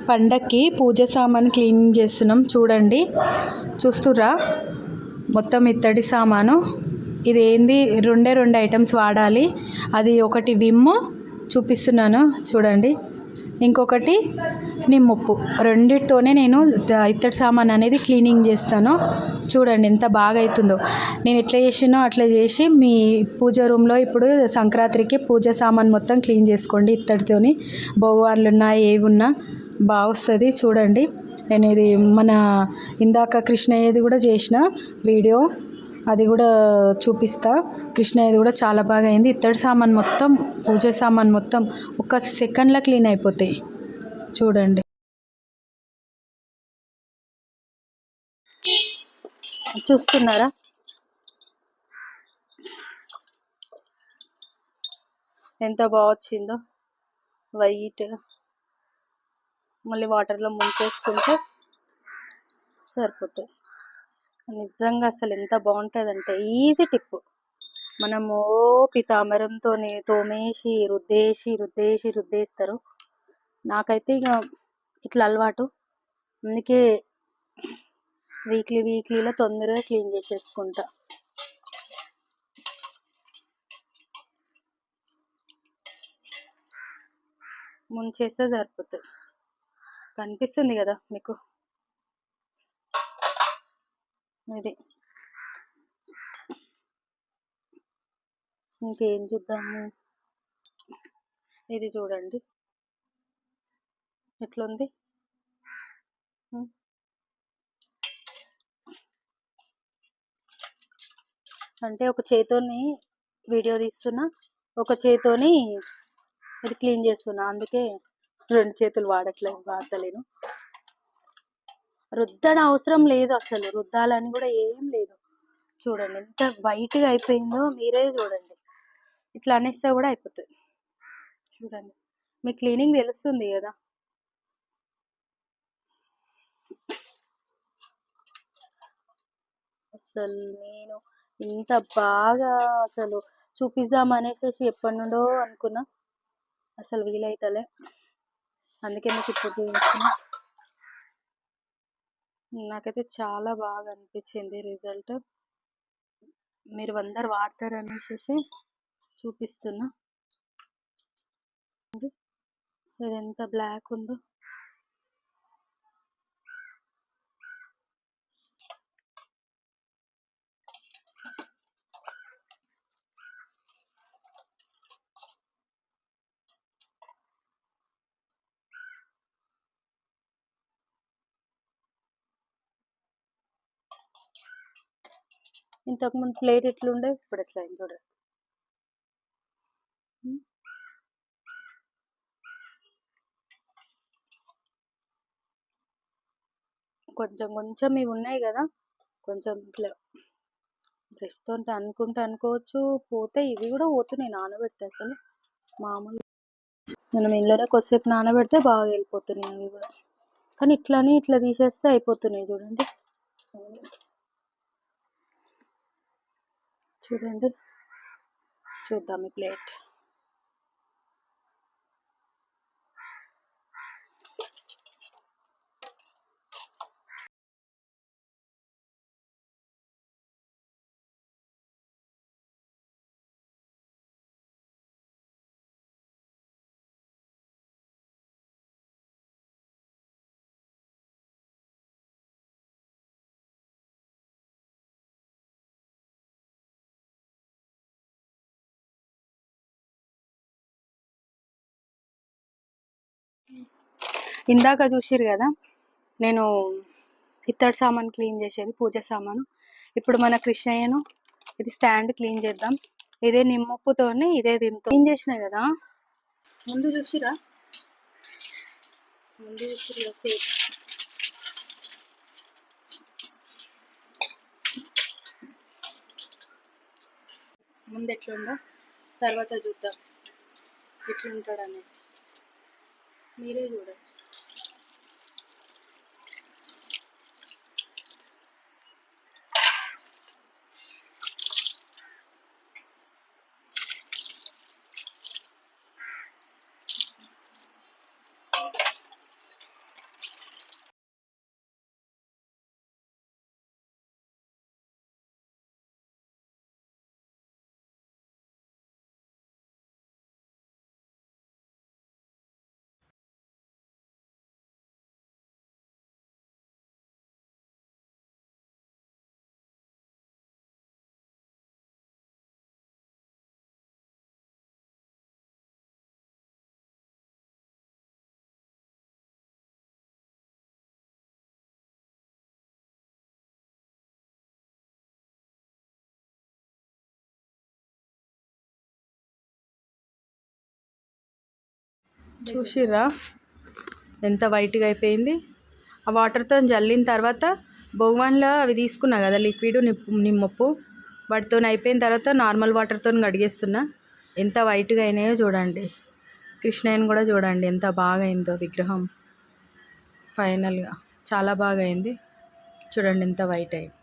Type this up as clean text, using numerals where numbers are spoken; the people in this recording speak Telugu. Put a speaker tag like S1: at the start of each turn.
S1: పండక్కి పూజ సామాన్ క్లీనింగ్ చేస్తున్నాం చూడండి. చూస్తుర్రా మొత్తం ఇత్తడి సామాను. ఇది ఏంది, రెండు ఐటమ్స్ వాడాలి. అది ఒకటి విమ్ చూపిస్తున్నాను చూడండి, ఇంకొకటి నిమ్ముప్పు. రెండిటితోనే నేను ఇత్తడి సామాన్ అనేది క్లీనింగ్ చేస్తాను. చూడండి ఎంత బాగా అవుతుందో. నేను ఎట్లా చేసినో అట్లా చేసి మీ పూజ రూమ్లో ఇప్పుడు సంక్రాంతికి పూజ సామాన్ మొత్తం క్లీన్ చేసుకోండి. ఇత్తడితోని భగవాన్లు ఉన్నా ఏవి ఉన్నా బాగా వస్తుంది. చూడండి, నేను ఇది మన ఇందాక కృష్ణయ్యది కూడా చేసిన వీడియో, అది కూడా చూపిస్తా. కృష్ణయ్యది కూడా చాలా బాగా అయింది. ఇత్తడి సామాన్ మొత్తం, పూజ సామాన్ మొత్తం ఒక సెకండ్లో క్లీన్ అయిపోతాయి. చూడండి, చూస్తున్నారా? ఎంత బాగా వచ్చిందో వైట్. మళ్ళీ వాటర్లో ముంచేసుకుంటే సరిపోతుంది. నిజంగా అసలు ఎంత బాగుంటుందంటే ఈజీ టిప్. మనము పితాంబరంతో తోమేసి రుద్దేస్తారు. నాకైతే ఇక ఇట్లా అలవాటు. అందుకే వీక్లీలో తొందరగా క్లీన్ చేసేసుకుంటా. ముంచేస్తే సరిపోతుంది. కనిపిస్తుంది కదా మీకు? ఇది ఇంకేం చూద్దాము. ఇది చూడండి ఎట్లుంది. అంటే ఒక చేతోని వీడియో తీస్తున్నా, ఒక చేతోని ఇది క్లీన్ చేస్తున్నా. అందుకే రెండు చేతులు వాడతలేను. రుద్దన అవసరం లేదు, అసలు రుద్దాలని కూడా ఏం లేదు. చూడండి ఎంత వైట్గా అయిపోయిందో, మీరే చూడండి. ఇట్లా అనేస్తే కూడా అయిపోతుంది. చూడండి, మీ క్లీనింగ్ తెలుస్తుంది కదా. అసలు నేను ఇంత బాగా అసలు చూపిద్దాం అనేసి ఎప్పటి నుండో అనుకున్నా, అసలు వీలైతలే. అందుకే మీకు ఇప్పుడు చూపించిన. నాకైతే చాలా బాగా అనిపించింది రిజల్ట్. మీరు అందరు వాడతారు అనేసి చూపిస్తున్నా. ఇది ఎంత బ్లాక్ ఉందో. ఇంతకుముందు ప్లేట్ ఎట్లుండే, ఇప్పుడు ఎట్లా అయింది చూడండి. కొంచెం ఇవి ఉన్నాయి కదా, కొంచెం ఇట్లా బ్రష్తో అనుకోవచ్చు పోతే. ఇవి కూడా పోతున్నాయి నానబెడితే. అసలు మామూలు మనం ఇళ్ళలో కొద్దిసేపు నానబెడితే బాగా వెళ్ళిపోతున్నాయి అవి కూడా. కానీ ఇట్లా తీసేస్తే అయిపోతున్నాయి. చూడండి చూద్దాం ఈ ప్లేట్. ఇందాక చూసిరు కదా నేను ఇత్తడి సామాన్ క్లీన్ చేసేది, పూజ సామాను. ఇప్పుడు మన కృష్ణయ్యను ఇది స్టాండ్ క్లీన్ చేద్దాం. ఇదే నిమ్మప్పుతోని ఇదే విమ్తో క్లీన్ చేసిన కదా. ముందు చూసిరా ముందు ఎట్లుందో, తర్వాత చూద్దాం ఎట్లుంటాడనేది. మీరే చూడండి. చూసిర్రా ఎంత వైట్గా అయిపోయింది. ఆ వాటర్తో జల్లిన తర్వాత భగవాన్లో అవి తీసుకున్నా కదా లిక్విడ్ నిమ్మప్పు, వాటితో అయిపోయిన తర్వాత నార్మల్ వాటర్తో కడిగేస్తున్నా. ఎంత వైట్గా అయినాయో చూడండి. కృష్ణయ్యని కూడా చూడండి ఎంత బాగా అయిందో విగ్రహం. ఫైనల్గా చాలా బాగా అయింది చూడండి ఎంత వైట్ అయింది.